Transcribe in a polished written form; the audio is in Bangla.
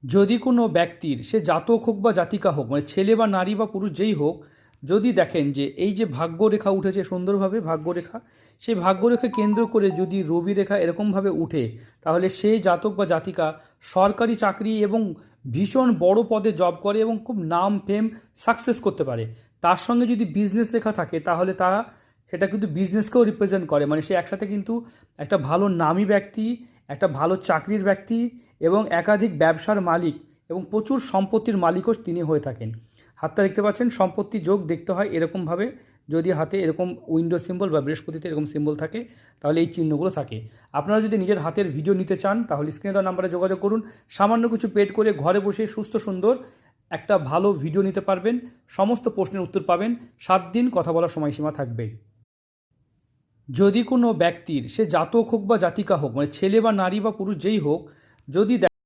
যদি কোনো ব্যক্তির সে জাতক হোক বা জাতিকা হোক মানে ছেলে বা নারী বা পুরুষ যেই হোক, যদি দেখেন যে এই যে ভাগ্যরেখা উঠেছে সুন্দরভাবে ভাগ্যরেখা, সেই ভাগ্যরেখা কেন্দ্র করে যদি রবি রেখা এরকমভাবে উঠে, তাহলে সেই জাতক বা জাতিকা সরকারি চাকরি এবং ভীষণ বড় পদে জব করে এবং খুব নাম ফেম সাকসেস করতে পারে। তার সঙ্গে যদি বিজনেস রেখা থাকে তাহলে তারা সেটা কিন্তু বিজনেসকেও রিপ্রেজেন্ট করে, মানে সে একসাথে কিন্তু একটা ভালো নামী ব্যক্তি, একটা ভালো চাকরির ব্যক্তি এবং একাধিক ব্যবসার মালিক এবং প্রচুর সম্পত্তির মালিকও তিনি হয়ে থাকেন। হাতটা দেখতে পাচ্ছেন, সম্পত্তি যোগ দেখতে হয় এরকমভাবে। যদি হাতে এরকম উইন্ডো সিম্বল বা বৃহস্পতিতে এরকম সিম্বল থাকে তাহলে এই চিহ্নগুলো থাকে। আপনারা যদি নিজের হাতের ভিডিও নিতে চান তাহলে স্ক্রিনে দেওয়া নাম্বারে যোগাযোগ করুন। সামান্য কিছু পেড করে ঘরে বসে সুস্থ সুন্দর একটা ভালো ভিডিও নিতে পারবেন, সমস্ত প্রশ্নের উত্তর পাবেন, 7 দিন কথা বলার সময়সীমা থাকবে। যদি কোনো ব্যক্তির সে জাতক হোক বা জাতিকা হোক মানে ছেলে বা নারী বা পুরুষ যেই হোক, যদি